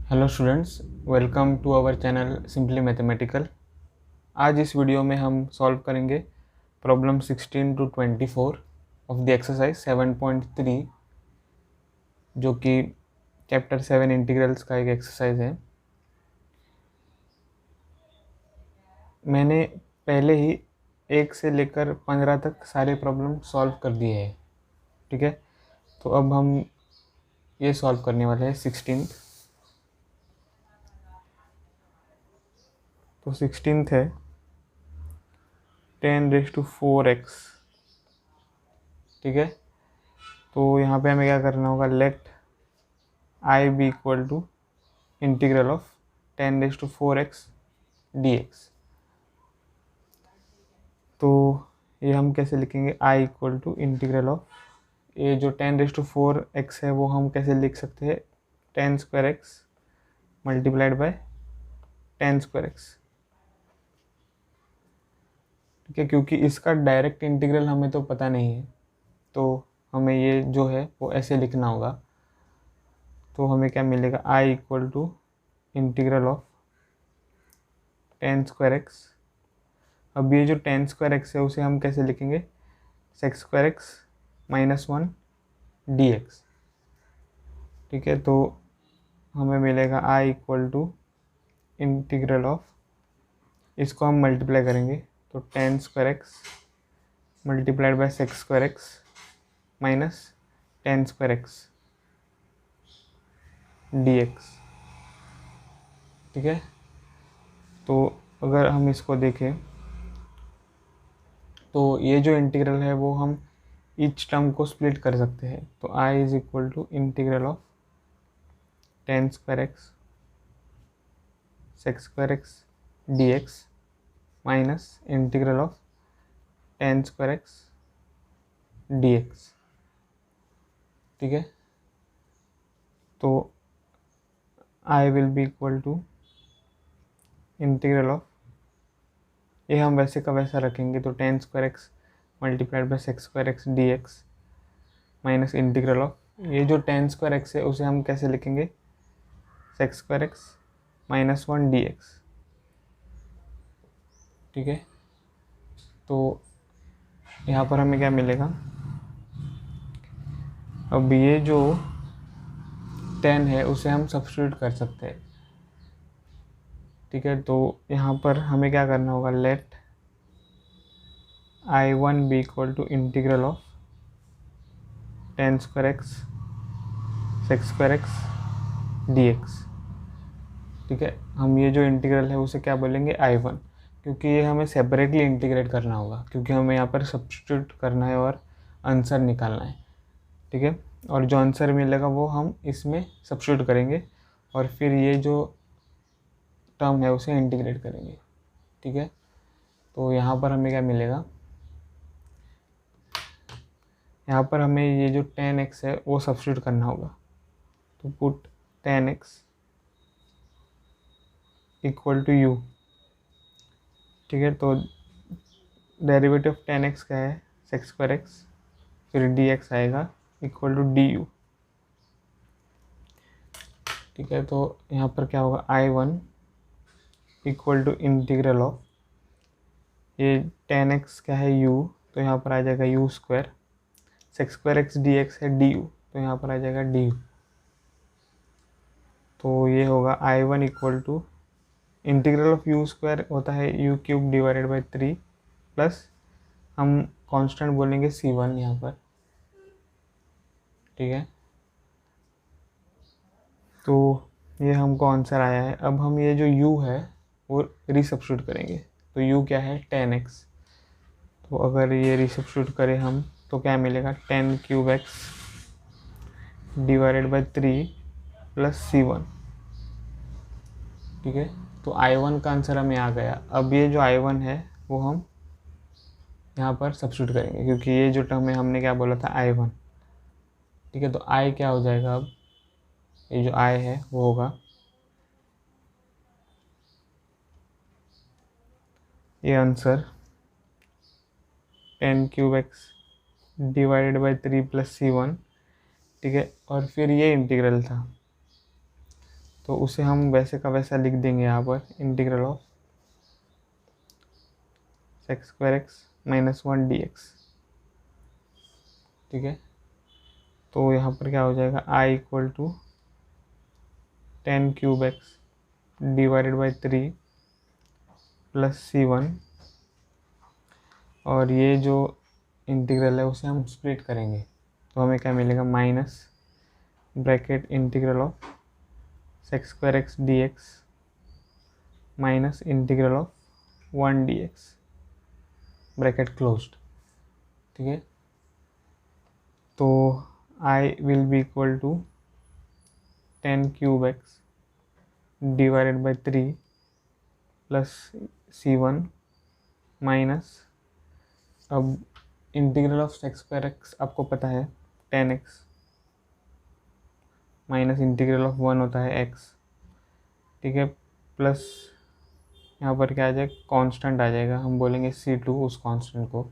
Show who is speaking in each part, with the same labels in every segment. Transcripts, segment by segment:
Speaker 1: Hello students, welcome to our channel simply mathematical. आज इस video में हम सॉल्व करेंगे problem 16 to 24 of the exercise 7.3, जो कि चैप्टर 7 इंटीग्रल्स का एक एक्सरसाइज है। मैंने पहले ही 1 से लेकर 15 तक सारे प्रॉब्लम सॉल्व कर दिए हैं, ठीक है। तो अब हम ये सॉल्व करने वाले हैं 16। तो 16 है 10⁴x, ठीक है। तो यहाँ पे हमें क्या करना होगा, let I be equal to integral of 10⁴x dx। तो ये हम कैसे लिखेंगे, I equal to integral of, ये जो 10⁴x है वो हम कैसे लिख सकते हैं, 10² x मल्टीप्लाइड बाय 10²x, ठीक है। क्योंकि इसका डायरेक्ट इंटीग्रल हमें तो पता नहीं है, तो हमें ये जो है वो ऐसे लिखना होगा। तो हमें क्या मिलेगा, I equal to integral of 10²x। अब ये जो 10² x है उसे हम कैसे लिखेंगे, sec²x -1 dx, ठीक है। तो हमें मिलेगा I equal to integral of, इसको हम मल्टीप्लाई करेंगे तो 10² x multiplied by sec² x minus 10² x dx, ठीक है। तो अगर हम इसको देखें तो ये जो इंटीग्रल है वो हम ईच टर्म को स्प्लिट कर सकते हैं। तो i is equal to integral of 10² x sec² x dx minus integral of 10² x dx, ठीक है। तो i will be equal to integral of, ये हम वैसे का वैसा रखेंगे तो 10² x multiplied by sec² x dx minus integral of, ये जो 10² x है उसे हम कैसे लिखेंगे, sec² x -1 dx, ठीक है। तो यहाँ पर हमें क्या मिलेगा, अब ये जो 10 है उसे हम सब्स्टिट्यूट कर सकते हैं, ठीक है। तो यहाँ पर हमें क्या करना होगा, let I1 be equal to integral of 10² x sec² x dx, ठीक है। हम ये जो इंटीग्रल है उसे क्या बोलेंगे, I1, क्योंकि ये हमें सेपरेटली इंटीग्रेट करना होगा, क्योंकि हमें यहाँ पर सब्स्टिट्यूट करना है और आंसर निकालना है, ठीक है। और जो आंसर मिलेगा वो हम इसमें सब्स्टिट्यूट करेंगे और फिर ये जो टर्म है उसे इंटीग्रेट करेंगे, ठीक है। तो यहाँ पर हमें क्या मिलेगा, यहाँ पर हमें ये जो 10x है वो सब्स्टिट्यूट करना होगा। तो put 10x equal to u, ठीक है। तो डेरिवेटिव ऑफ 10x क्या है, sec²x, फिर dx आएगा इक्वल टू du, ठीक है। तो यहाँ पर क्या होगा, I1 equal to integral of, ये 10x क्या है u, तो यहाँ पर आ जाएगा u², sec² x dx है du, तो यहाँ पर आ जाएगा du। तो ये होगा I1 equal to integral of u² होता है u³ डिवाइडेड बाई 3 प्लस हम कांस्टेंट बोलेंगे c1 यहाँ पर, ठीक है। तो ये हमको आंसर आया है। अब हम ये जो u है वो रीसब्स्टिट्यूट करेंगे। तो u क्या है, 10x, तो अगर ये रीसब्स्टिट्यूट करें हम तो क्या मिलेगा, 10³ x divided by 3 plus c1, ठीक है। तो I1 का आंसर हमें आ गया। अब ये जो I1 है वो हम यहाँ पर सब्स्टिट्यूट करेंगे, क्योंकि ये जो टर्म है हमने क्या बोला था, I1, ठीक है। तो I क्या हो जाएगा, अब ये जो I है वो होगा, ये answer 10³ x divided by 3 plus c1, ठीक है। और फिर ये इंटीग्रल था, तो उसे हम वैसे का वैसा लिख देंगे यहाँ पर, integral of sec square x minus 1 d x. ठीक है, तो यहाँ पर क्या हो जाएगा, I equal to 10 cube x divided by 3 plus C1, और ये जो इंटीग्रल है उसे हम स्प्लिट करेंगे तो हमें क्या मिलेगा, minus bracket integral of sec square x D x minus integral of 1 d x, bracket closed. ठीक है, तो I will be equal to 10 cube x divided by 3 plus C1 minus, अब integral of sec square x आपको पता है 10x minus integral of 1 होता है x। ठीक है, प्लस यहाँ पर क्या आ जाएगा, कांस्टेंट आ जाएगा, हम बोलेंगे C2 उस कांस्टेंट को।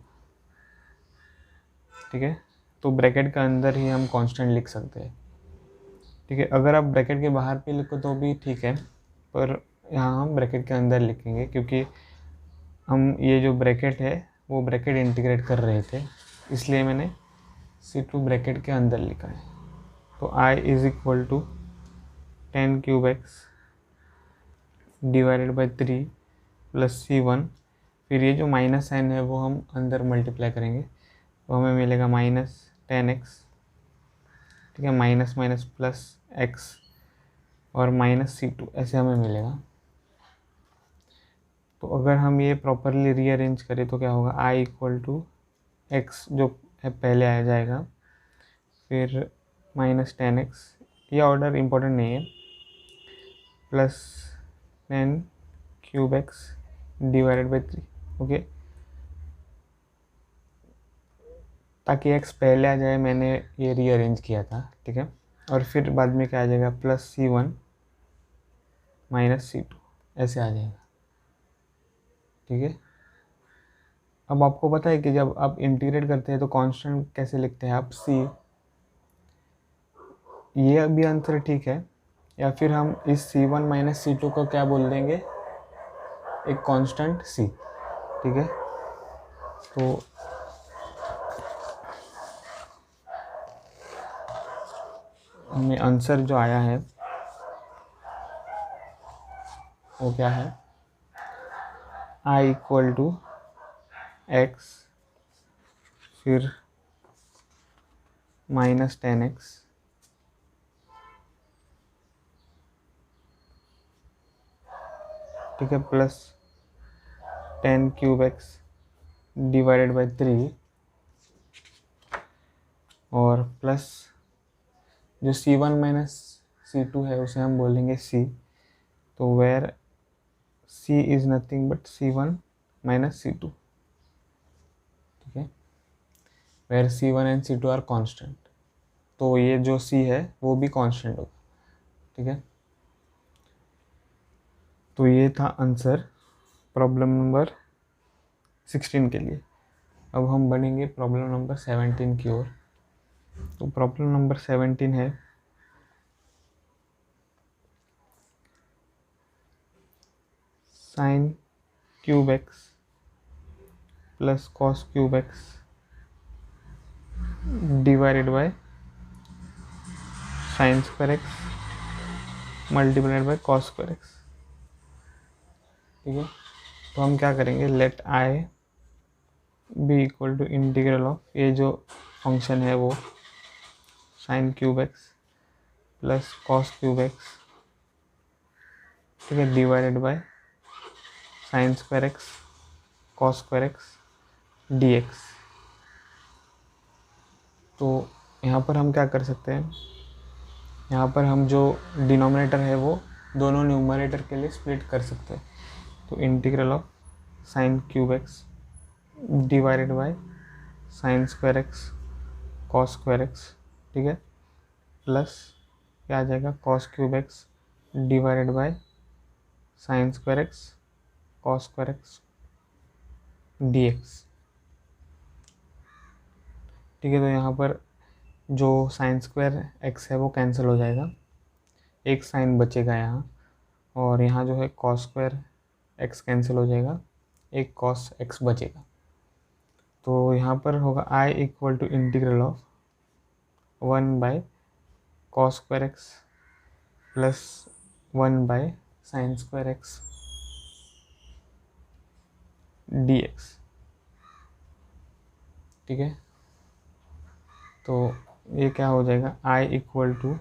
Speaker 1: ठीक है, तो ब्रैकेट के अंदर ही हम कांस्टेंट लिख सकते हैं। ठीक है, अगर आप ब्रैकेट के बाहर पे लिखो तो भी ठीक है, पर यहाँ हम ब्रैकेट के अंदर लिखेंगे क्योंकि हम ये जो ब्रैकेट है वो ब्रैकेट इंटीग्रेट कर रहे थे, इसलिए मैंने C2 ब्रैकेट के अंदर लिखा है। तो I is equal to 10 cube x divided by 3 plus C1, फिर ये जो माइनस साइन है वो हम अंदर मल्टीप्लाई करेंगे तो हमें मिलेगा माइनस 10x। ठीक है, माइनस माइनस प्लस x और माइनस C2 ऐसे हमें मिलेगा। तो अगर हम ये प्रॉपरली रीअरेंज करें तो क्या होगा, I इक्वल टू एक्स जो है पहले आ जाएगा, फिर माइनस 10x, ये ऑर्डर इम्पोर्टेंट नहीं है, plus 10 cube x divided by 3। Okay, ताकि x पहले आ जाए मैंने ये रीअरेंज किया था। ठीक है, और फिर बाद में क्या आ जाएगा, प्लस C1 माइनस C2 ऐसे आ जाएगा। ठीक है, अब आपको पता है कि जब आप इंटीग्रेट करते हैं तो कांस्टेंट कैसे लिखते हैं आप, C, ये भी आंसर ठीक है, या फिर हम इस C1 माइनस C2 को क्या बोल देंगे, एक कांस्टेंट C। ठीक है, तो हमें आंसर जो आया है वो क्या है, I इक्वल टू एक्स फिर माइनस 10x ठीक है, plus 10 cube x divided by 3 और प्लस जो C1 माइनस C2 है उसे हम बोलेंगे C, तो where C is nothing but C1 minus C2। ठीक है, where C1 and C2 are constant, तो ये जो C है वो भी कांस्टेंट होगा। ठीक है, तो ये था आंसर प्रॉब्लम नंबर 16 के लिए। अब हम बढ़ेंगे प्रॉब्लम नंबर 17 की ओर। तो प्रॉब्लम नंबर 17 है, sine cube x plus cos cube x divided by sine square x multiplied by cos square x. ठीक है, तो हम क्या करेंगे, let I be equal to integral of, ये जो फंक्शन है वो sine cube x plus cos cube x, ठीक है, divided by sine square x cos square x D x. तो यहाँ पर हम क्या कर सकते हैं, यहाँ पर हम जो डिनोमिनेटर है वो दोनों न्यूमरेटर के लिए स्प्लिट कर सकते हैं। तो integral of sign cube x divided by sine square x cos square x, ठीक है, प्लस क्या आ जाएगा, cos cube x divided by sine square x cos square x D x. ठीक है, तो यहाँ पर जो साइन स्क्वायर एक्स है वो कैंसिल हो जाएगा, एक साइन बचेगा यहाँ, और यहाँ जो है कॉस स्क्वायर एक्स कैंसिल हो जाएगा, एक कॉस एक्स बचेगा। तो यहाँ पर होगा I equal to integral of 1 by cos square x plus 1 by sine square x D x. ठीक है, तो ये क्या हो जाएगा, I equal to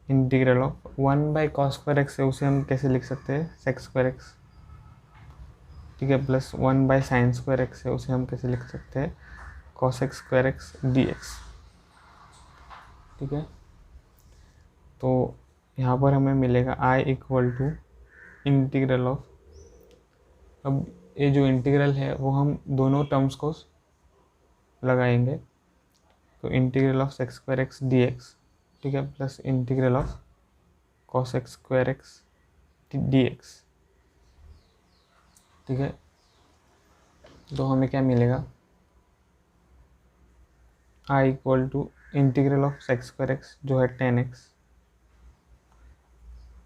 Speaker 1: integral of 1 by cos square x है, उसे हम कैसे लिख सकते हैं, सेक्स स्क्वायर एक्स। ठीक है, plus 1 by sine square x है, उसे हम कैसे लिख सकते हैं, cos x square x D x. ठीक है, तो यहाँ पर हमें मिलेगा I equal to integral of, अब ये जो इंटीग्रल है वो हम दोनों टर्म्स को लगाएंगे, तो integral of sec square x D x. ठीक है, plus integral of cos x square x D x. ठीक है, तो हमें क्या मिलेगा, I equal to integral of sec square x जो है 10x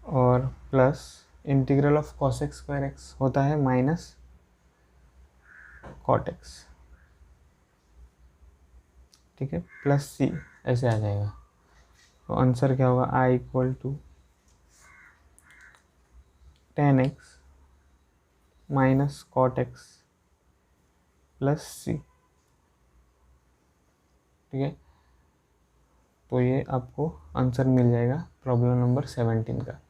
Speaker 1: और plus integral of cos x square x होता है माइनस कॉट एक्स। ठीक है, प्लस सी ऐसे आ जाएगा। तो आंसर क्या होगा, I equal to 10x minus cot x plus C. ठीक है, तो ये आपको आंसर मिल जाएगा प्रॉब्लम नंबर 17 का।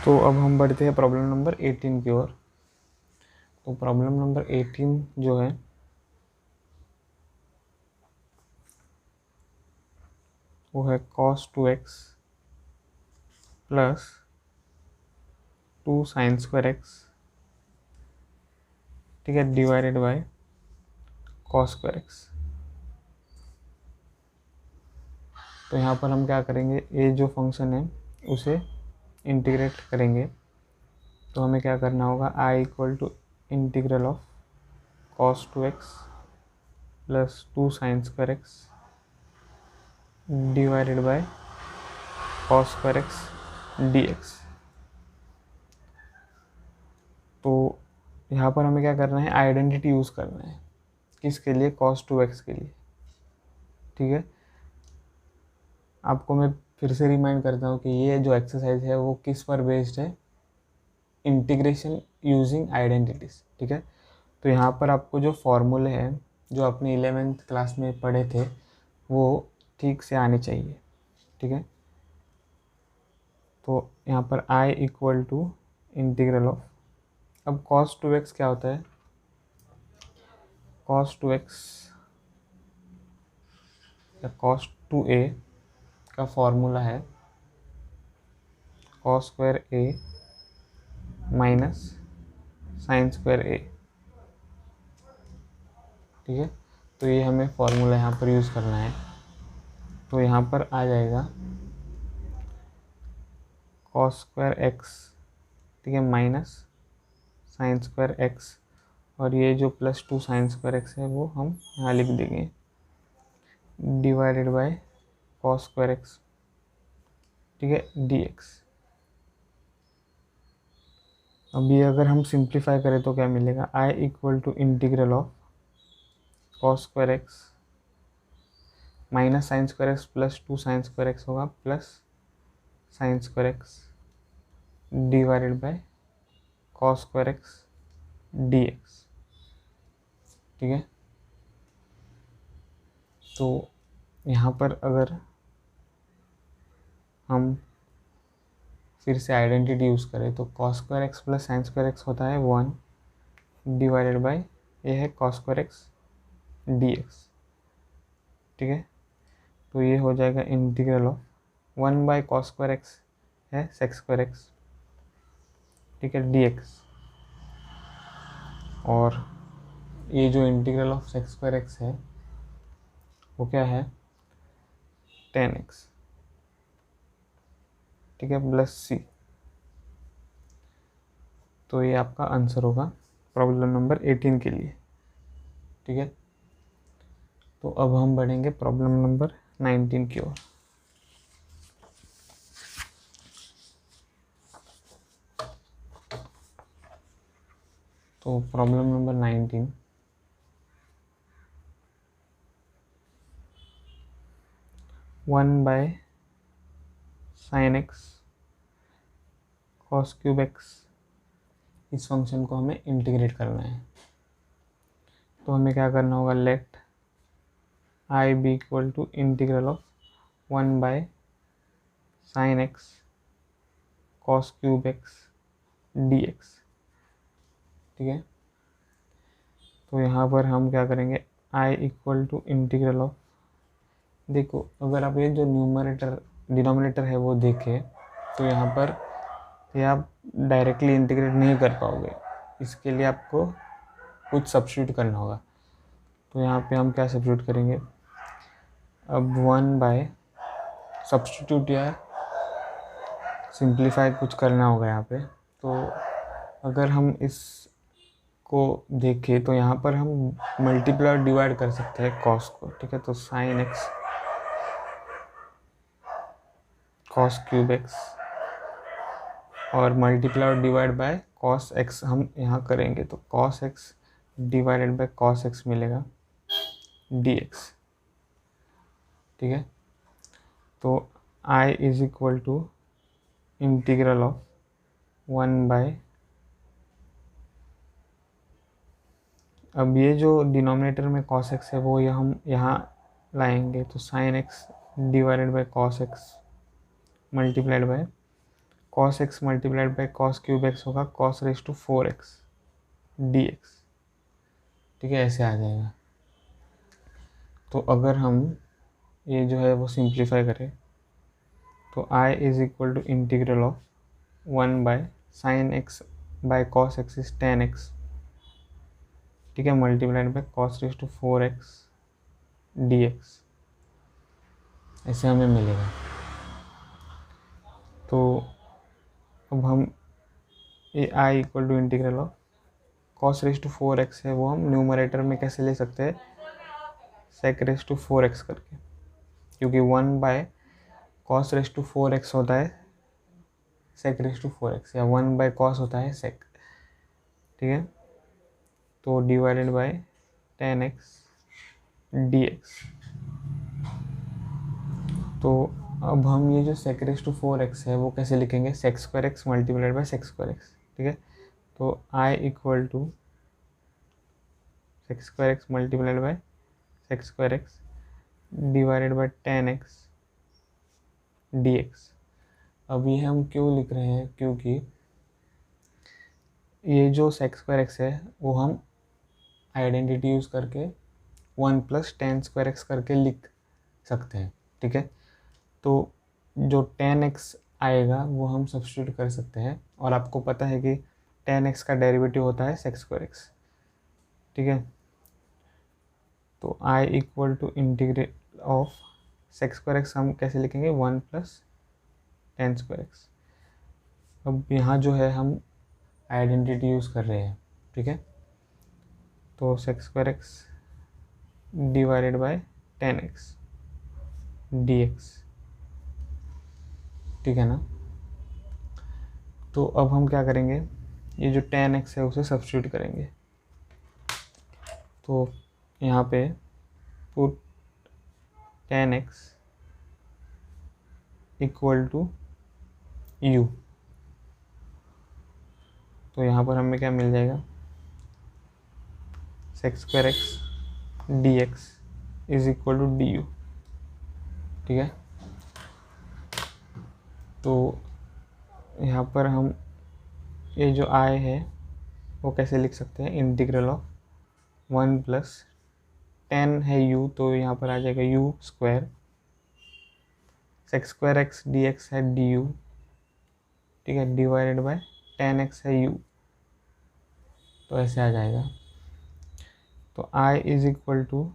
Speaker 1: तो अब हम बढ़ते हैं प्रॉब्लम नंबर 18 की ओर। तो प्रॉब्लम नंबर 18 जो है वो है cos 2x plus 2 sine square x, ठीक है, divided by cos square x. तो यहाँ पर हम क्या करेंगे, ये जो फंक्शन है उसे इंटीग्रेट करेंगे। तो हमें क्या करना होगा, I equal to integral of cos 2x plus 2 sine square x divided by cos square x D x. तो यहाँ पर हमें क्या करना है, आइडेंटिटी यूज़ करना है, किसके लिए, cos 2x के लिए। ठीक है, आपको मैं फिर से रिमाइंड करता हूँ कि ये जो एक्सरसाइज है वो किस पर बेस्ड है, इंटीग्रेशन यूजिंग आइडेंटिटीज। ठीक है, तो यहाँ पर आपको जो फॉर्मूले हैं जो आपने 11th क्लास में पढ़े थे वो ठीक से आने चाहिए। ठीक है, तो यहाँ पर i equal to integral of, अब cos 2x क्या होता है, cos 2x या cos 2a का फॉर्मूला है cos square a minus sine square a। ठीक है, तो ये हमें फॉर्मूला यहाँ पर यूज़ करना है। तो यहाँ पर आ जाएगा cos स्क्वायर x, ठीक है, माइनस साइन स्क्वायर x, और ये जो प्लस 2 साइन स्क्वायर x है वो हम यहाँ लिख देंगे, divided by cos square x, ठीक है, dx। अभी अगर हम सिंप्लीफाई करें तो क्या मिलेगा, i equal to integral of cos square x minus sine square x plus 2 sine square x होगा plus sine square x divided by cos square x dx। ठीक है, तो यहाँ पर अगर हम फिर से आइडेंटिटी यूज़ करें तो cos square x plus sine square x होता है 1 डिवाइडेड बाय ये है cos स्क्वायर एक्स dx। ठीक है, तो ये हो जाएगा integral of 1 by cos square x है सेक्स स्क्वायर एक्स, ठीक है, dx, और ये जो integral of sec square x है वो क्या है 10x। ठीक है, प्लस सी। तो ये आपका आंसर होगा प्रॉब्लम नंबर 18 के लिए। ठीक है, तो अब हम बढ़ेंगे प्रॉब्लम नंबर 19 की ओर। तो problem number 19, 1 by sine x cos cube x, इस फंक्शन को हमें इंटीग्रेट करना है। तो हमें क्या करना होगा, let I be equal to integral of 1 by sine x cos cube x D x. ठीक है, तो यहाँ पर हम क्या करेंगे, I equal to integral of, देखो अगर आप ये जो न्यूमरेटर डिनोमिनेटर है वो देखें तो यहाँ पर ये आप डायरेक्टली इंटीग्रेट नहीं कर पाओगे, इसके लिए आपको कुछ सब्स्टिट्यूट करना होगा। तो यहाँ पे हम क्या सब्स्टिट्यूट करेंगे, अब 1 बाय सब्स्टिट्यूट या सिंप्लीफाई कुछ करना होगा यहाँ पे। तो अगर हम इसको देखें तो यहाँ पर हम मल्टीप्लाई और डिवाइड कर सकते हैं कॉस को। ठीक है, तो sine x cos cube x और मल्टीप्लाई और डिवाइड बाय कॉस एक्स हम यहाँ करेंगे, तो cos x divided by cos x मिलेगा डी एक्स। ठीक है, तो I is equal to integral of 1 by, अब ये जो डिनोमिनेटर में cos x है वो ये हम यहाँ लाएंगे, तो sin x divided by cos x multiplied by cos x multiplied by cos cube x होगा cos raise to 4x dx। ठीक है, ऐसे आ जाएगा। तो अगर हम ये जो है वो सिंप्लीफाई करें तो i is equal to integral of 1 by sine x by cos x is tan x। ठीक है, multiplied by cos raise to 4x dx, ऐसे हमें मिलेगा। तो अब हम a I equal to integral of cos raise to 4x है वो हम न्यूमरेटर में कैसे ले सकते हैं, sec रेज टू 4x करके, क्योंकि 1 by cos raise to 4x होता है sec रेज टू 4x, या 1 बाय cos होता है sec। ठीक है, तो divided by tan x dx। तो अब हम ये जो sec रेज टू 4x है वो कैसे लिखेंगे, sec square x multiplied by sec square x। ठीक है, तो i equal to sec square x multiplied by sec square x divided by tan x dx। अब ये हम क्यों लिख रहे हैं, क्योंकि ये जो sec स्क्वायर x है वो हम आइडेंटिटी यूज़ करके 1 प्लस tan स्क्वायर x करके लिख सकते हैं। ठीक है, तो जो tan x आएगा वो हम सब्स्टिट्यूट कर सकते हैं, और आपको पता है कि tan x का डेरिवेटिव होता है sec स्क्वायर x। ठीक है, तो i equal to integrate of sec square x हम कैसे लिखेंगे, 1 प्लस tan स्क्वायर x। अब यहाँ जो है हम आइडेंटिटी यूज़ कर रहे हैं। ठीक है, तो sec square x divided by tan x dx। ठीक है ना, तो अब हम क्या करेंगे, ये जो tan x है उसे सब्स्टिट्यूट करेंगे। तो यहाँ पे put tan x equal to u, तो यहाँ पर हमें क्या मिल जाएगा, sec square x dx is equal to du। ठीक है, तो यहाँ पर हम ये जो i है वो कैसे लिख सकते हैं, इंटीग्रल ऑफ 1 प्लस tan है u, तो यहाँ पर आ जाएगा u square, sec square x dx है du। ठीक है, डिवाइडेड बाय tan x है u, तो ऐसे आ जाएगा। तो i is equal to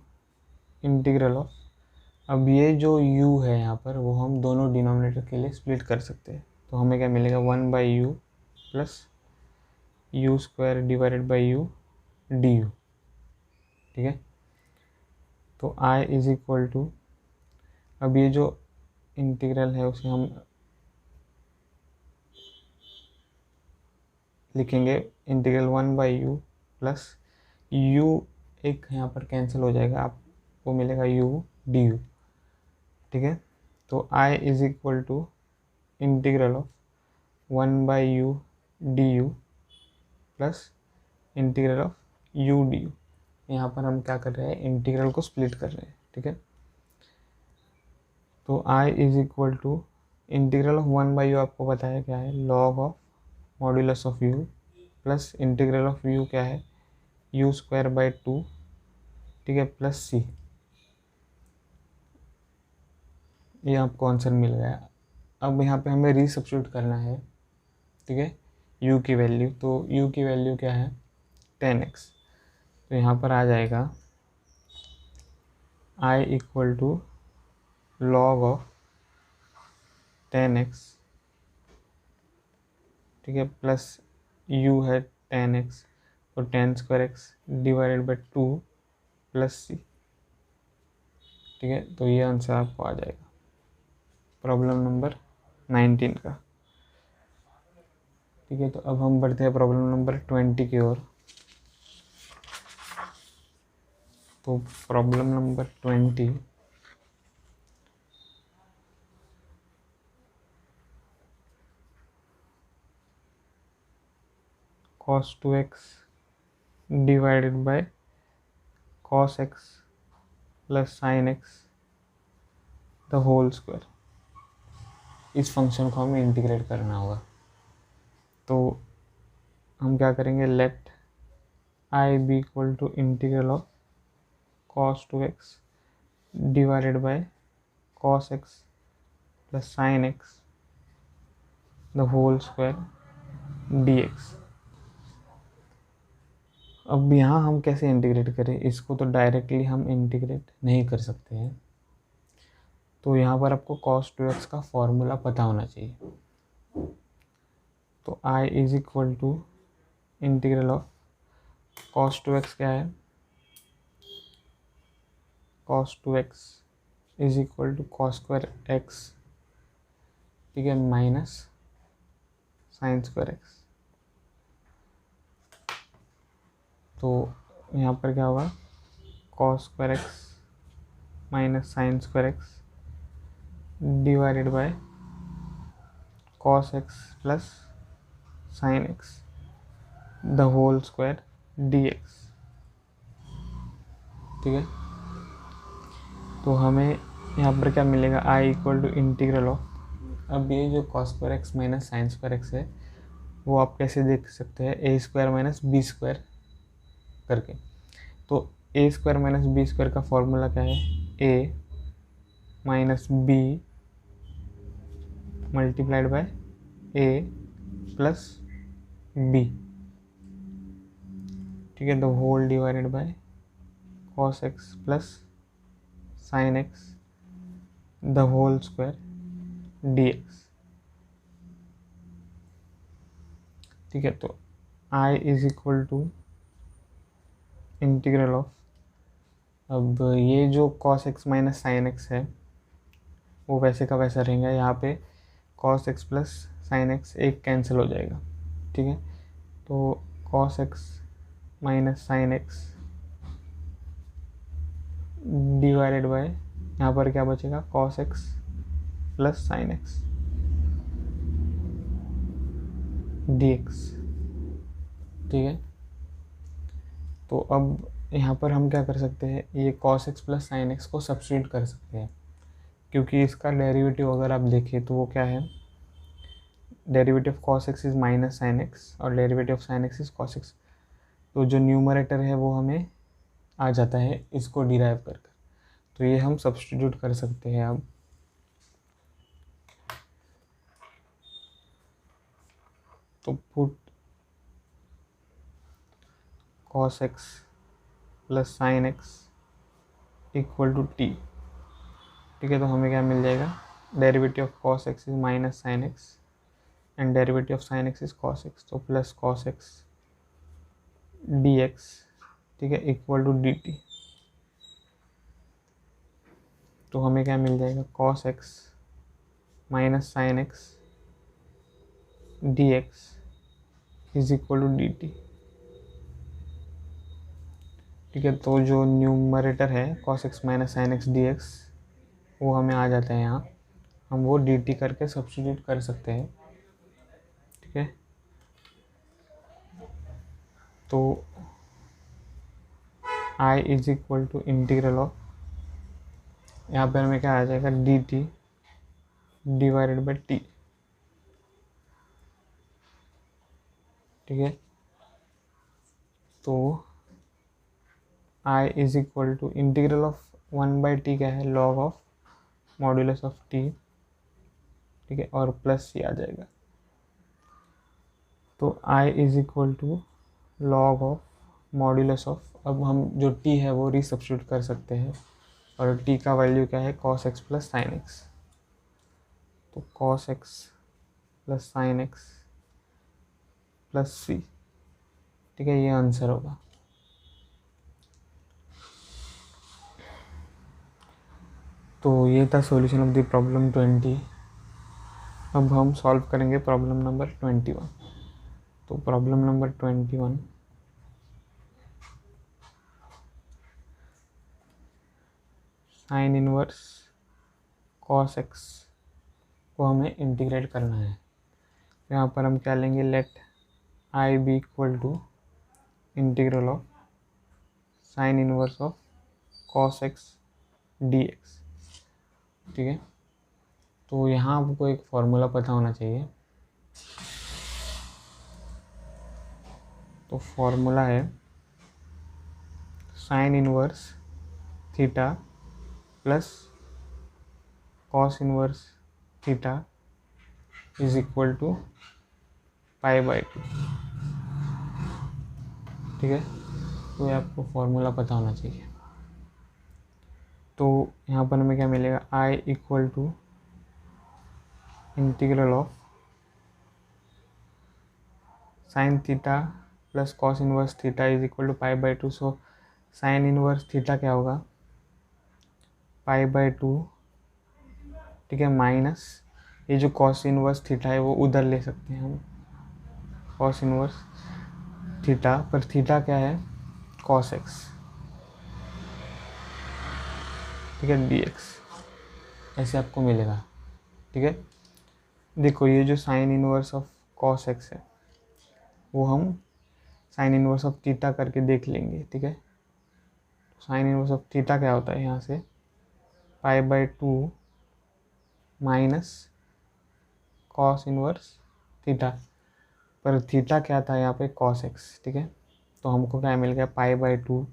Speaker 1: integral of, अब ये जो u है यहाँ पर वो हम दोनों डिनोमिनेटर के लिए स्प्लिट कर सकते हैं। तो हमें क्या मिलेगा, 1 by you plus you square divided by U D you. ठीक है, तो i इज इक्वल टू अब ये जो इंटीग्रल है उसे हम लिखेंगे इंटीग्रल 1/u प्लस u एक यहाँ पर कैंसिल हो जाएगा, आपको मिलेगा u du। ठीक है, तो I is equal to integral of 1/u du plus integral of u du। यहाँ पर हम क्या कर रहे हैं, इंटीग्रल को स्प्लिट कर रहे हैं। ठीक है, तो I is equal to integral of 1/u आपको पता है क्या है, log of modulus of u plus integral of u क्या है, u²/2। ठीक है, प्लस c। ये आपको आंसर मिल गया। अब यहाँ पे हमें रीसब्स्टिट्यूट करना है। ठीक है, u की वैल्यू, तो u की वैल्यू क्या है 10x। तो यहाँ पर आ जाएगा I equal to log of 10x। ठीक है, प्लस u है 10x, तो 10² x divided by 2 plus c। ठीक है, तो ये आंसर आपको आ जाएगा प्रॉब्लम नंबर 19 का। ठीक है, तो अब हम बढ़ते हैं प्रॉब्लम नंबर 20 की ओर। तो problem number 20 cos 2x divided by cos x plus sin x the whole square. इस फंक्शन को हमें इंटीग्रेट करना होगा। तो हम क्या करेंगे, let I be equal to integral of cos 2x divided by cos x plus sin x the whole square dx। अब यहाँ हम कैसे इंटीग्रेट करें, इसको तो डायरेक्टली हम इंटीग्रेट नहीं कर सकते हैं। तो यहाँ पर आपको cos 2x का फॉर्मूला पता होना चाहिए। तो I is equal to integral of cos 2x क्या है, cos 2x is equal to cos²x। ठीक है, माइनस sin²x। तो यहाँ पर क्या होगा, cos² x minus sin² x divided by cos x plus sin x the whole square dx। ठीक है, तो हमें यहाँ पर क्या मिलेगा, I equal to integral of, अब ये जो cos² x minus sin² x है वो आप कैसे देख सकते हैं, a² माइनस b² करके। तो a² माइनस b² का फॉर्मूला क्या है, a minus b multiplied by a plus b। ठीक है, the whole divided by cos x plus sin x the whole square dx। ठीक है, तो I is equal to integral of, अब ये जो cos x minus sin x है वो वैसे का वैसा रहेगा। यहाँ पे cos x plus sin x एक कैंसिल हो जाएगा। ठीक है, तो cos x minus sin x divided bye, यहाँ पर क्या बचेगा, cos x plus sin x dx। ठीक है, तो अब यहाँ पर हम क्या कर सकते हैं, ये cos x plus sin x को सब्स्टिट्यूट कर सकते हैं, क्योंकि इसका डेरिवेटिव अगर आप देखें तो वो क्या है, derivative cos x is minus sin x और derivative sin x is cos x। तो जो न्यूमरेटर है वो हमें आ जाता है इसको डिराइव कर कर, तो ये हम सब्स्टिट्यूट कर सकते हैं। अब तो put cos x plus sin x equal to t। ठीक है, तो हमें क्या मिल जाएगा, derivative of cos x is minus sin x and derivative of sin x is cos x, तो प्लस cos x dx। ठीक है, इक्वल टू dt। तो हमें क्या मिल जाएगा, cos x minus sine x dx is equal to dt। ठीक है, तो जो न्यूमरेटर है cos x minus sine x dx वो हमें आ जाता है यहाँ, हम वो dt करके सब्स्टिट्यूट कर सकते हैं। ठीक है, तो I is equal to integral of, यहाँ पर हमें क्या आ जाएगा, dt डिवाइडेड बाई t। ठीक है, तो I is equal to integral of 1/t क्या है, log of modulus of t। ठीक है, और प्लस c आ जाएगा। तो I is equal to log of modulus of, अब हम जो t है वो रीसब्स्टिट्यूट कर सकते हैं, और t का वैल्यू क्या है, cos x plus sign x। तो cos x plus sign x plus c। ठीक है, ये आंसर होगा। तो ये था सॉल्यूशन ऑफ द प्रॉब्लम 20। अब हम सॉल्व करेंगे प्रॉब्लम नंबर 21। तो problem number 21, sine inverse cos x को हमें इंटीग्रेट करना है। यहाँ पर हम क्या लेंगे, let I be equal to integral of sine inverse of cos x dx। ठीक है, तो यहाँ आपको एक फॉर्मूला पता होना चाहिए। तो फॉर्मूला है sine inverse theta plus cos inverse theta is equal to π/2। ठीक है, तो ये आपको फॉर्मूला पता होना चाहिए। तो यहाँ पर हमें क्या मिलेगा, I equal to integral of sine theta plus cos inverse theta is equal to π/2। So sine inverse theta क्या होगा, π/2। ठीक है, माइनस ये जो कॉस इनवर्स थीटा है वो उधर ले सकते हैं हम, कॉस इनवर्स थीटा, पर थीटा क्या है, cos x। ठीक है, dx ऐसे आपको मिलेगा। ठीक है, देखो ये जो sign inverse of cos x है वो हम साइन इनवर्स ऑफ थीटा करके देख लेंगे। ठीक है, साइन इनवर्स ऑफ थीटा क्या होता है, यहाँ से π/2 माइनस कॉस इनवर्स थीटा, पर थीटा क्या था यहाँ पे, cos x। ठीक है, तो हमको क्या मिल गया, π/2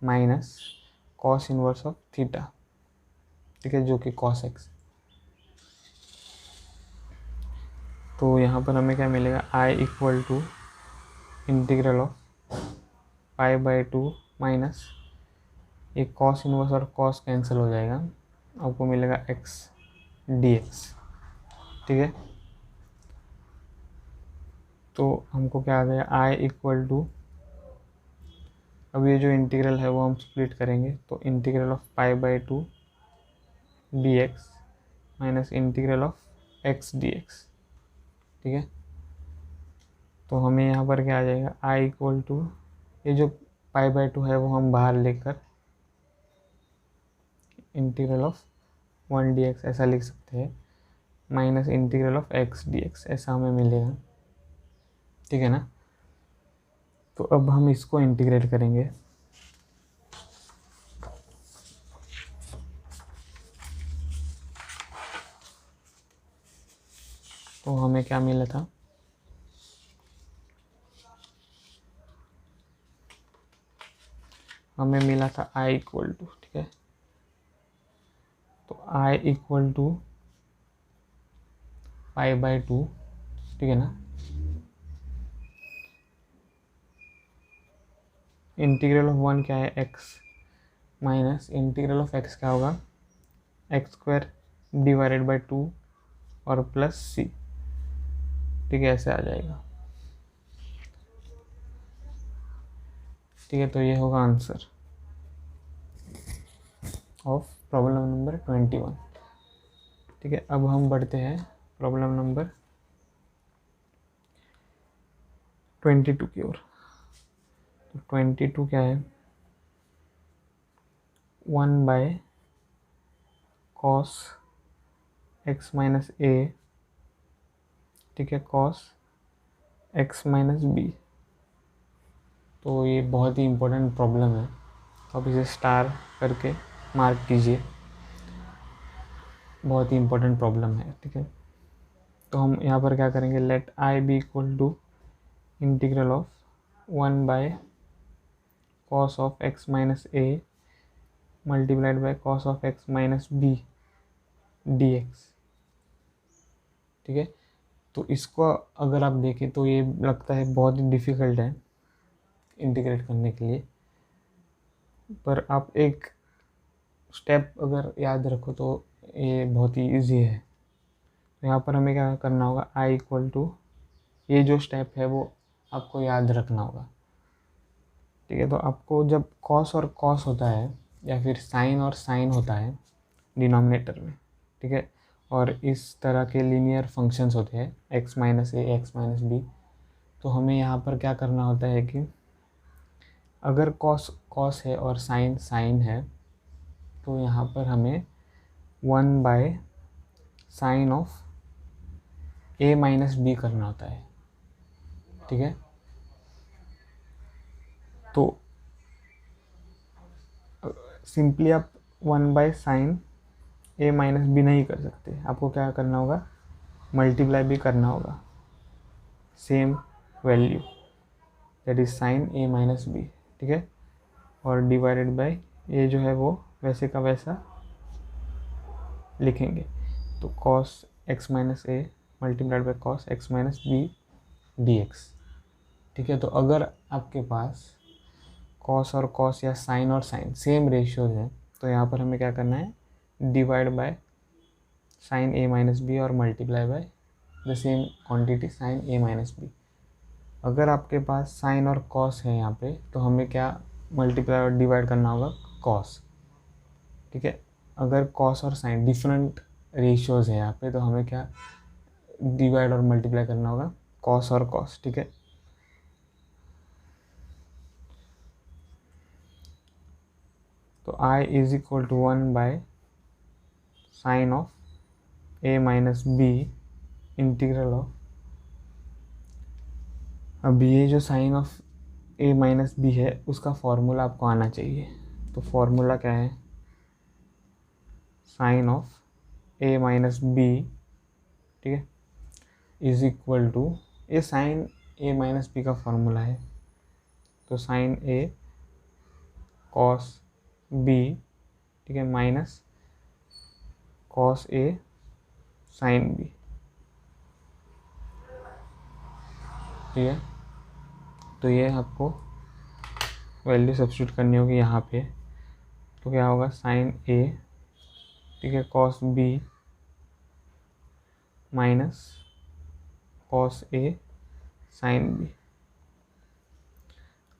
Speaker 1: minus cos inverse of theta. ठीक है, जो कि cos x। तो यहाँ पर हमें क्या मिलेगा, I equal to integral of π/2 minus ये कॉस इनवर्स और कॉस कैंसिल हो जाएगा, आपको मिलेगा x dx। ठीक है, तो हमको क्या आ गया, I इक्वल टू, अब ये जो इंटीग्रल है वो हम स्प्लिट करेंगे, तो integral of π/2 dx minus integral of x dx। ठीक है, तो हमें यहाँ पर क्या आ जाएगा, I इक्वल टू ये जो π/2 है वो हम बाहर लेकर इंटीग्रल ऑफ 1 dx ऐसा लिख सकते हैं, minus integral of x dx ऐसा हमें मिलेगा। ठीक है ना, तो अब हम इसको इंटीग्रेट करेंगे। तो हमें क्या मिला था, हमें मिला था I इक्वल टू, ठीक है, तो I इक्वल टू π/2। ठीक है ना, इंटीग्रल ऑफ 1 क्या है, x, minus integral of x क्या होगा, x² डिवाइडेड बाई 2 और प्लस c। ठीक है, ऐसे आ जाएगा। ठीक है, तो ये होगा आंसर ऑफ प्रॉब्लम नंबर 21। ठीक है, अब हम बढ़ते हैं प्रॉब्लम नंबर 22 की ओर। तो 22 क्या है, 1/cos x माइनस ए, ठीक है, cos x माइनस बी। तो ये बहुत ही इम्पोर्टेंट प्रॉब्लम है, तो आप इसे स्टार करके मार्क कीजिए, बहुत ही इम्पोर्टेंट प्रॉब्लम है। ठीक है, तो हम यहाँ पर क्या करेंगे, let I be equal to integral of 1/cos of x minus A multiplied by cos of x minus B dx। ठीक है, तो इसको अगर आप देखें तो ये लगता है बहुत ही डिफ़िकल्ट है इंटीग्रेट करने के लिए, पर आप एक स्टेप अगर याद रखो तो ये बहुत ही इजी है। तो यहाँ पर हमें क्या करना होगा, आई इक्वल टू, ये जो स्टेप है वो आपको याद रखना होगा। ठीक है, तो आपको जब कॉस और कॉस होता है या फिर साइन और साइन होता है डिनोमिनेटर में, ठीक है, और इस तरह के लीनियर फंक्शंस होते हैं x माइनस ए एक्स माइनस बी, तो हमें यहाँ पर क्या करना होता है कि अगर कॉस कॉस है और साइन साइन है तो यहाँ पर हमें 1/sin of a minus B करना होता है। ठीक है, तो सिंपली आप 1/sin a माइनस बी नहीं कर सकते, आपको क्या करना होगा, मल्टीप्लाई भी करना होगा same value, that is sine a minus B. ठीक है, और डिवाइडेड बाय ये जो है वो वैसे का वैसा लिखेंगे, तो cos x minus A multiplied by cos x minus B dx। ठीक है, तो अगर आपके पास cos और cos या sin और sin सेम रेशियोज हैं तो यहाँ पर हमें क्या करना है, divide by sin a minus B और multiply by the same quantity sin a minus B. अगर आपके पास sin और cos है यहाँ पे तो हमें क्या मल्टीप्लाई और डिवाइड करना होगा cos। ठीक है, अगर cos और sin डिफरेंट रेशियोज है यहाँ पे तो हमें क्या डिवाइड और मल्टीप्लाई करना होगा cos और cos। ठीक है, तो i is equal to 1/sin of a minus B integral of, अब ये जो sine of a minus B है उसका फॉर्मूला आपको आना चाहिए। तो फॉर्मूला क्या है, sine of a minus B, ठीक है, इज इक्वल टू, ये साइन a माइनस बी का फॉर्मूला है, तो साइन a कॉस b, ठीक है, minus cos a sine b। ठीक है, तो ये आपको वैल्यू सब्स्टिट्यूट करनी होगी यहाँ पे, तो क्या होगा, साइन a, ठीक है, cos b minus cos a sine b,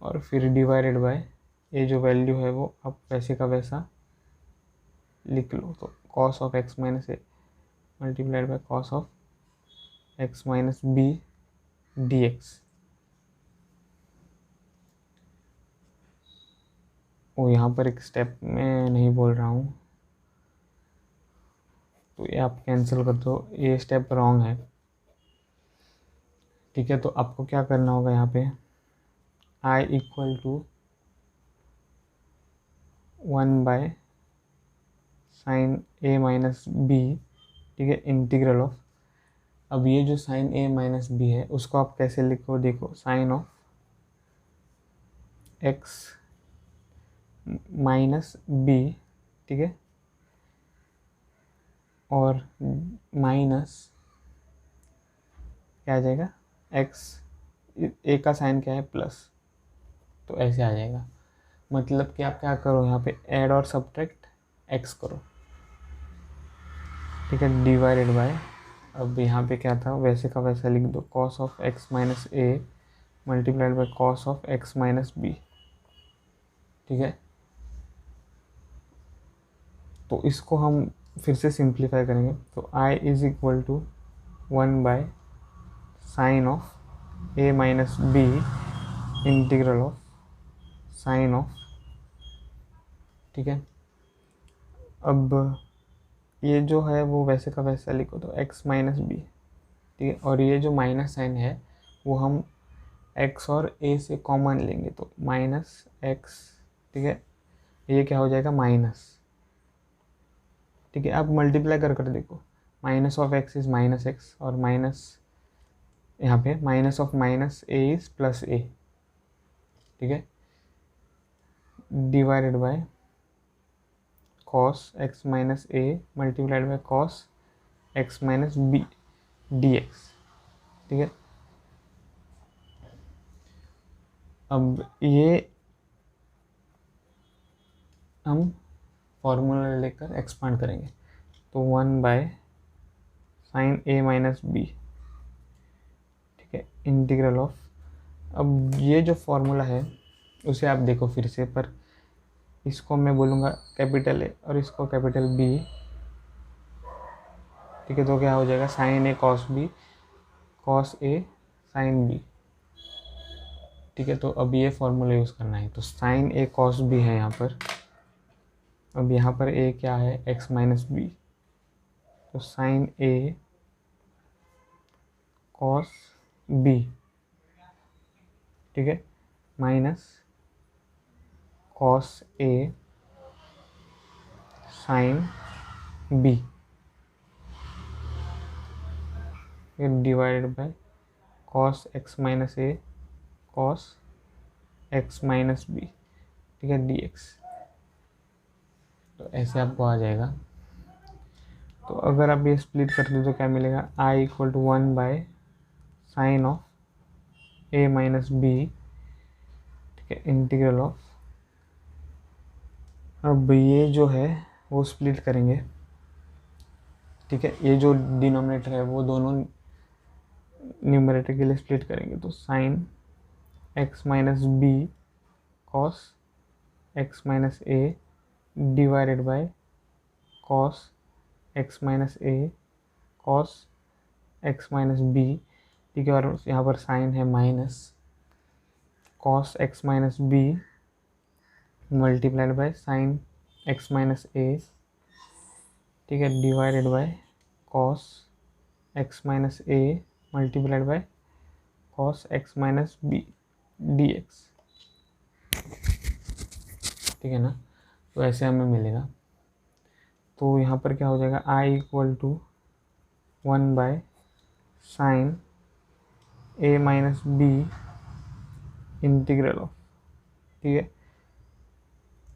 Speaker 1: और फिर डिवाइडेड बाय ये जो वैल्यू है वो आप वैसे का वैसा लिख लो, तो cos of x minus A multiplied by cos of x minus B dx। वो यहाँ पर एक स्टेप मैं नहीं बोल रहा हूँ, तो ये आप कैंसिल कर दो, ये स्टेप रॉन्ग है। ठीक है, तो आपको क्या करना होगा, यहाँ पे i equal to 1/sin a minus B, ठीक है, इंटीग्रल ऑफ, अब ये जो साइन a माइनस बी है उसको आप कैसे लिखो, देखो, sine of x minus B, ठीक है, और माइनस क्या आ जाएगा, x, a का साइन क्या है, प्लस, तो ऐसे आ जाएगा। मतलब कि आप क्या करो, यहाँ पे ऐड और सब्ट्रैक्ट x करो। ठीक है, डिवाइडेड बाय, अब यहाँ पे क्या था वैसे का वैसा लिख दो, cos of x minus A multiplied by cos of x minus B. ठीक है, तो इसको हम फिर से सिंप्लीफाई करेंगे। तो I is equal to 1 by sine of a minus B integral of sine of, ठीक है। अब ये जो है वो वैसे का वैसा लिखो तो x माइनस बी, ठीक है। और ये जो माइनस साइन है वो हम x और a से कॉमन लेंगे तो माइनस x, ठीक है। ये क्या हो जाएगा माइनस, ठीक है। अब मल्टीप्लाई कर कर देखो, minus of x is minus x और माइनस यहाँ पे minus of minus a is plus a, ठीक है, divided by cos x minus a multiplied by cos x minus b dx, ठीक है। अब ये हम फॉर्मूला लेकर एक्सपांड करेंगे तो 1 by sine a minus B, ठीक है, इंटीग्रल ऑफ। अब ये जो फॉर्मूला है उसे आप देखो फिर से, पर इसको मैं बोलूँगा कैपिटल ए और इसको कैपिटल बी, ठीक है। तो क्या हो जाएगा sign A cos B, cos A sine B, ठीक है। तो अब ये फॉर्मूला यूज़ करना है। तो साइन ए कॉस बी है यहाँ पर, अब यहाँ पर ए क्या है एक्स माइनस बी, तो साइन ए कॉस बी, ठीक है, minus cos A sine B, फिर divided by cos x minus A cos x minus B, ठीक है, डी एक्स। तो ऐसे आपको आ जाएगा। तो अगर आप ये स्प्लिट कर दो तो क्या मिलेगा, I equal to 1 by sine of a minus B, ठीक है, इंटीग्रल ऑफ। अब ये जो है वो स्प्लिट करेंगे, ठीक है। ये जो डिनोमिनेटर है वो दोनों न्यूमरेटर के लिए स्प्लिट करेंगे तो sine x minus B cos x minus A divided by cos x minus A cos x minus B, ठीक है। और यहाँ पर साइन है minus cos x minus B multiplied by sine x minus a, ठीक है, divided by cos x minus A multiplied by cos x minus B D x, ठीक है ना। तो ऐसे हमें मिलेगा। तो यहाँ पर क्या हो जाएगा I equal to 1 by sine a minus B integral of, ठीक है,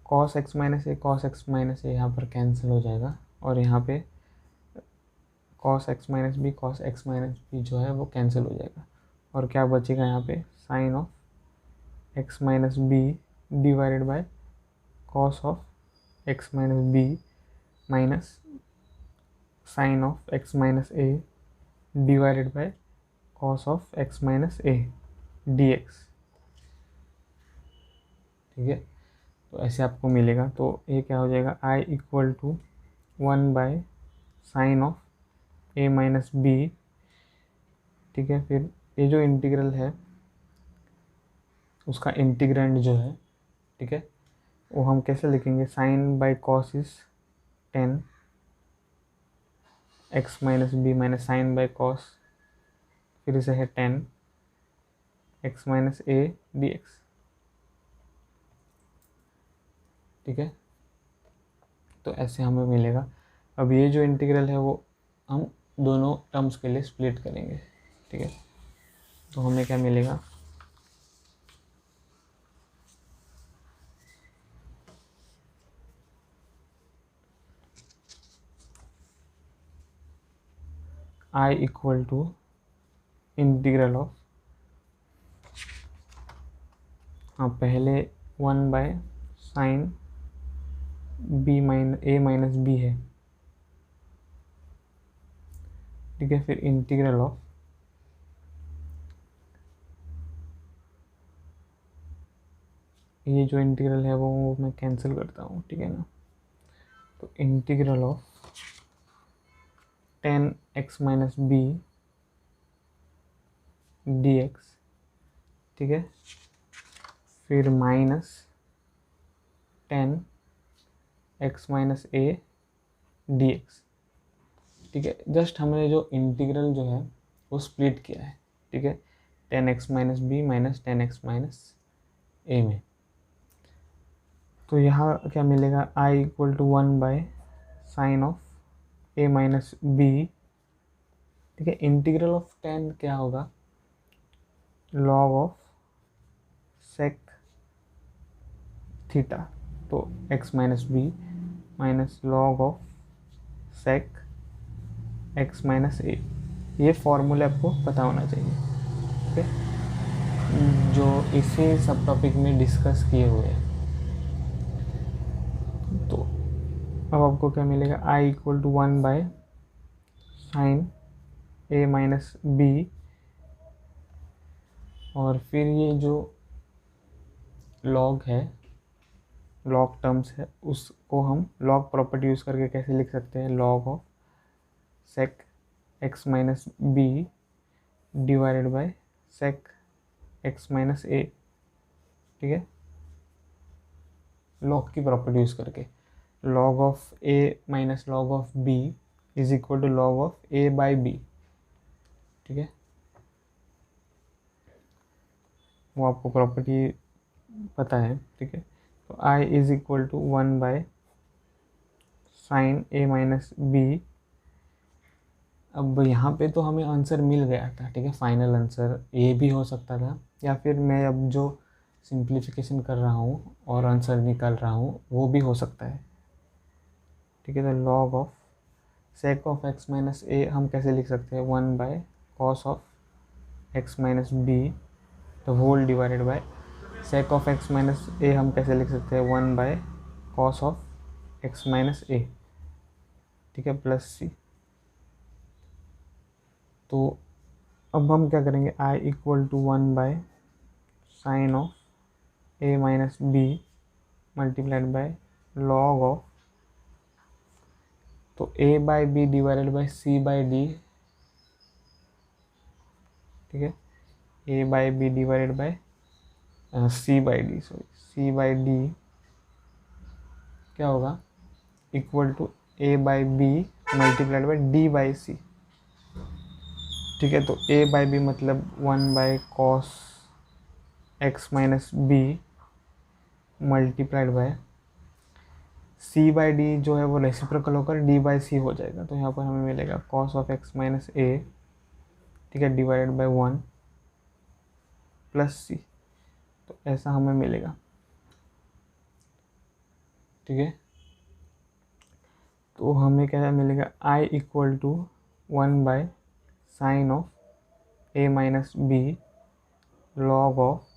Speaker 1: कॉस एक्स माइनस ए यहाँ पर कैंसिल हो जाएगा और यहाँ पे कॉस एक्स माइनस बी जो है वो कैंसिल हो जाएगा और क्या बचेगा यहाँ पे sine of X minus B divided by cos of X minus B minus sine of X minus A divided by cos of X minus A D x, ठीक है। तो ऐसे आपको मिलेगा। तो ये क्या हो जाएगा I equal to 1 by sine of a minus B, ठीक है। फिर ये जो इंटीग्रल है उसका इंटीग्रेंड जो है, ठीक है, वो हम कैसे लिखेंगे, sine by cos is 10 X minus B minus sine by cos फिर से है 10 X minus A D x, ठीक है। तो ऐसे हमें मिलेगा। अब ये जो इंटीग्रल है वो हम दोनों टर्म्स के लिए स्प्लिट करेंगे, ठीक है। तो हमें क्या मिलेगा, I equal to integral of, हाँ पहले 1 by sine B minus A minus B है, ठीक है। फिर इंटीग्रल ऑफ ये जो इंटीग्रल है वो मैं कैंसिल करता हूँ, ठीक है ना। तो integral of tan x minus B D x, ठीक है, फिर minus tan x minus A D x, ठीक है। जस्ट हमने जो इंटीग्रल जो है वो स्प्लिट किया है, ठीक है, tan x minus B minus tan x minus a में। तो यहाँ क्या मिलेगा, i equal to 1 by sine of a minus B, ठीक है। इंटीग्रल ऑफ tan क्या होगा, लॉग ऑफ सेक थीटा, तो x minus B minus log of sec x minus a. ये फॉर्मूला आपको पता होना चाहिए, ठीक है, जो इसी सब टॉपिक में डिस्कस किए हुए हैं। तो अब आपको क्या मिलेगा, i equal to 1 by sine a minus B, और फिर ये जो लॉग है, लॉग टर्म्स है, उसको हम लॉग प्रॉपर्टी यूज़ करके कैसे लिख सकते हैं, log of sec x minus B divided by sec x minus a, ठीक है, लॉग की प्रॉपर्टी यूज़ करके। Log of a minus log of b is equal to log of a by B, ठीक है, वो आपको प्रॉपर्टी पता है, ठीक है। तो i is equal to 1 by sine a minus B. अब यहाँ पे तो हमें आंसर मिल गया था, ठीक है, फाइनल आंसर ए भी हो सकता था, या फिर मैं अब जो सिंप्लीफिकेशन कर रहा हूँ और आंसर निकाल रहा हूँ वो भी हो सकता है, ठीक है। तो log of sec of x minus a हम कैसे लिख सकते हैं, 1 by cos of x minus B the whole divided by sec of x minus a हम कैसे लिख सकते हैं, 1 by cos of x minus a, ठीक है, प्लस सी। तो अब हम क्या करेंगे, i equal to 1 by sine of a minus B multiplied by log of, तो a by B divided by c by D, ठीक है, a by B divided by c by D, sorry c by D क्या होगा, equal to a by B multiplied by d by c, ठीक है। तो a by B मतलब 1 by cos x minus B multiplied by c by D जो है वो reciprocal होकर d बाई सी हो जाएगा। तो यहाँ पर हमें मिलेगा cos of x minus a, ठीक है, डिवाइडेड बाय 1 प्लस सी। तो ऐसा हमें मिलेगा, ठीक है। तो हमें क्या मिलेगा, i equal to 1 by sine of a minus B log of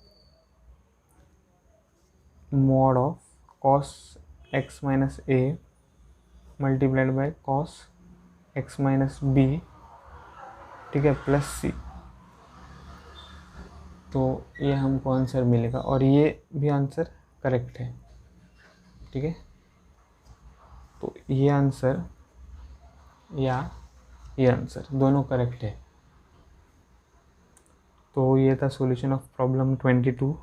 Speaker 1: mod of cos x minus A multiplied by cos x minus B, ठीक है, प्लस सी। तो ये हमको आंसर मिलेगा और ये भी आंसर करेक्ट है, ठीक है। तो ये आंसर या ये आंसर दोनों करेक्ट है। तो ये था सॉल्यूशन ऑफ प्रॉब्लम 22।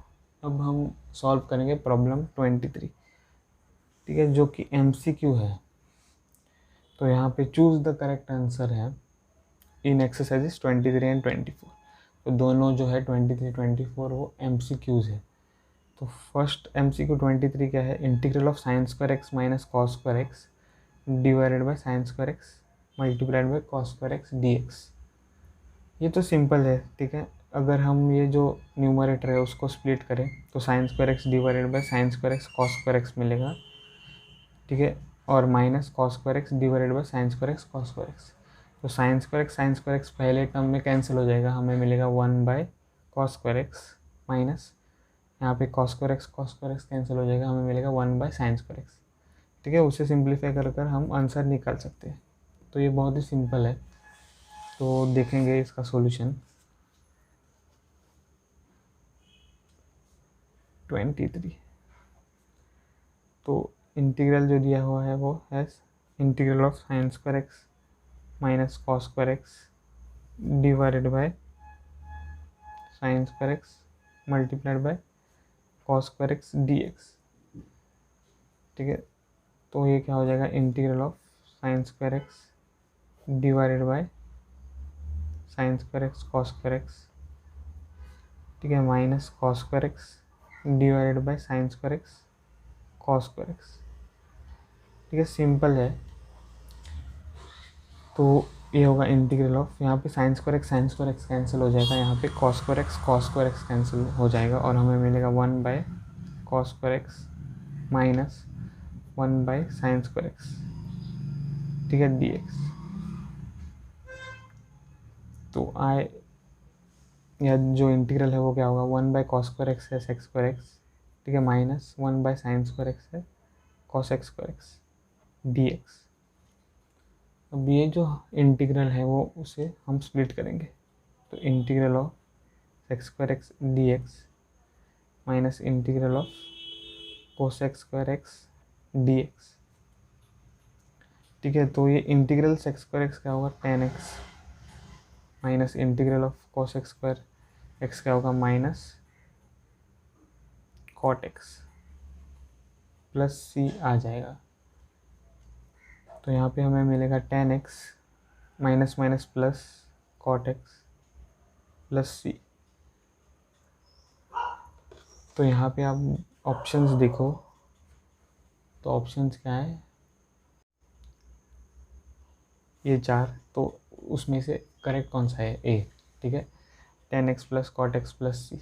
Speaker 1: अब हम सॉल्व करेंगे प्रॉब्लम 23, ठीक है, जो कि MCQ है। तो यहाँ पे चूज़ द करेक्ट आंसर है इन एक्सरसाइजेस 23 एंड 24। तो दोनों जो है 23 24 वो MCQs है। तो फर्स्ट MCQ 23 क्या है, integral of sign square x minus cos square x divided by sine square x multiplied by cos square x D x. ये तो सिंपल है, ठीक है। अगर हम ये जो न्यूमरेटर है उसको स्प्लिट करें तो sign square x divided by sine square x cos square x मिलेगा, ठीक है, और minus cos square x divided by sine square x cos square x. तो साइन स्क्वायर एक्स पहले टर्म में कैंसिल हो जाएगा, हमें मिलेगा 1 by cos square x minus यहाँ पे कॉस स्क्वायर एक्स कैंसिल हो जाएगा, हमें मिलेगा 1 बाय साइन स्क्वायर एक्स, ठीक है। उसे सिंप्लीफाई कर हम आंसर निकाल सकते हैं। तो ये बहुत ही सिंपल है। तो देखेंगे इसका सॉल्यूशन 23। तो इंटीग्रल जो दिया हुआ है वो है integral of sign square x minus cos square x divided by sine square x multiplied by cos square x D x. ठीक है, तो ये क्या हो जाएगा, integral of sign square x divided by sine square x cos square x, ठीक है, minus cos square x divided by sine square x cos square x. ठीक है, सिंपल है। तो ये होगा इंटीग्रल ऑफ, यहाँ पे साइन स्क्वायर एक्स कैंसिल हो जाएगा, यहाँ पे कॉस स्क्वायर एक्स कैंसिल हो जाएगा और हमें मिलेगा 1 by cos square x minus 1 by sine square x, ठीक है, डी एक्स। तो या जो इंटीग्रल है वो क्या होगा, 1 बाय कॉस स्क्वायर एक्स है सेक्स स्क्वायर एक्स, ठीक है, minus 1 by sine square x है cos x square x D x. अब ये जो इंटीग्रल है वो उसे हम स्प्लिट करेंगे, तो integral of sec square x D x minus integral of cos x square x D x. ठीक है, तो ये इंटीग्रल सेक्स स्क्वायर एक्स क्या होगा, tan x minus integral of cos x square x क्या होगा, minus cot x plus C आ जाएगा। तो यहाँ पे हमें मिलेगा tan x minus minus plus cot x plus C. तो यहाँ पे आप ऑप्शंस देखो, तो ऑप्शंस क्या है, ये चार, तो उसमें से करेक्ट कौन सा है, ए। ठीक है, tan x plus cot x plus C,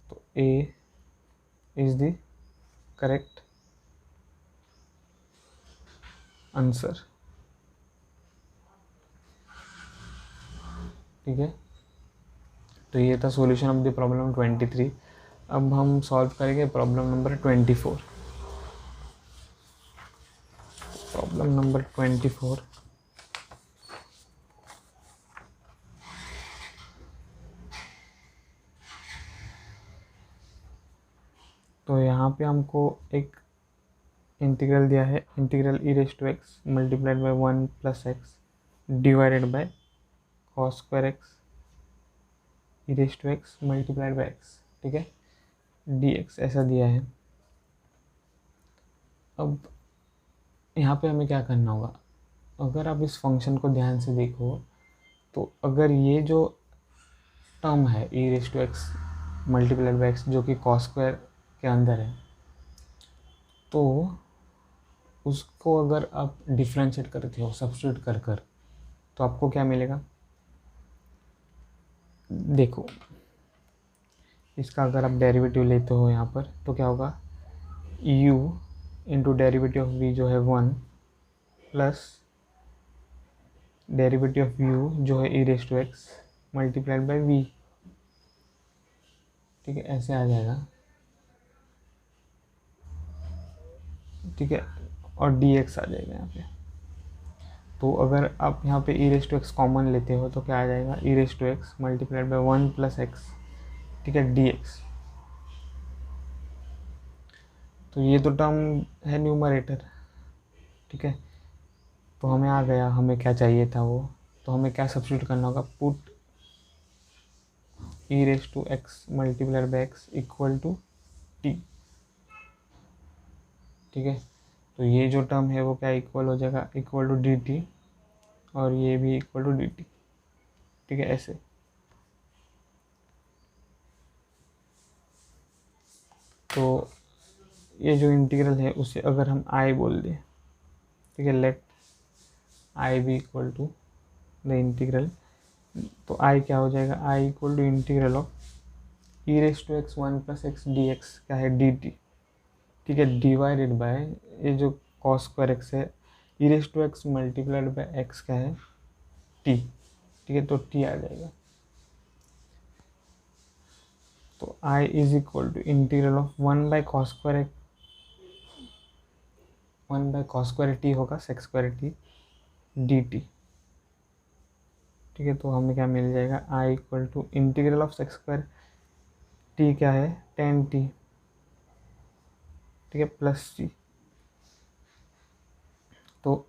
Speaker 1: तो a is the correct answer. ठीक है, तो ये था सॉल्यूशन ऑफ द प्रॉब्लम 23। अब हम सॉल्व करेंगे प्रॉब्लम नंबर 24। प्रॉब्लम नंबर 24, तो यहाँ पे हमको एक इंटीग्रल दिया है, integral E raise to x multiplied by 1 plus X divided by cos square X E raise to x multiplied by X, ठीक है, डी एक्स ऐसा दिया है। अब यहाँ पे हमें क्या करना होगा, अगर आप इस फंक्शन को ध्यान से देखो तो अगर ये जो टर्म है e raise to x multiplied by x जो कि कॉस स्क्वायर के अंदर है, तो उसको अगर आप डिफ्रेंशिएट करते हो सब्स्टिट्यूट कर कर, तो आपको क्या मिलेगा, देखो इसका अगर आप डेरिवेटिव लेते हो यहाँ पर तो क्या होगा, u into derivative of v जो है 1 प्लस डेरिवेटिव ऑफ u जो है e raise to x multiplied by v। ठीक है, ऐसे आ जाएगा। ठीक है, और dx आ जाएगा यहाँ पे। तो अगर आप यहाँ पे e raise to x common लेते हो तो क्या आ जाएगा, e raise to x multiplied by 1 plus x, ठीक है, dx। तो ये तो टर्म है न्यूमरेटर। ठीक है, तो हमें आ गया, हमें क्या चाहिए था वो, तो हमें क्या सब्स्टिट्यूट करना होगा, put E raise to x multiplied by X equal to T. ठीक है, तो ये जो टर्म है वो क्या इक्वल हो जाएगा, इक्वल टू डी टी, और ये भी इक्वल टू डी टी। ठीक है, ऐसे। तो ये जो इंटीग्रल है उसे अगर हम आई बोल दें, ठीक है, let I be equal to the integral, तो आई क्या हो जाएगा, I equal to integral of e raise to x 1 plus x D x क्या है, डी टी। ठीक है, डिवाइडेड बाय ये जो कॉस स्क्वायर एक्स है e raise to x multiplied by x क्या है, टी। ठीक है, तो टी आ जाएगा। तो I is equal to integral of 1 by cos square 1 by cos square t होगा sec square t d t. ठीक है, तो हमें क्या मिल जाएगा, I equal to integral of sec square t क्या है, टेन टी ठीक है, प्लस जी। तो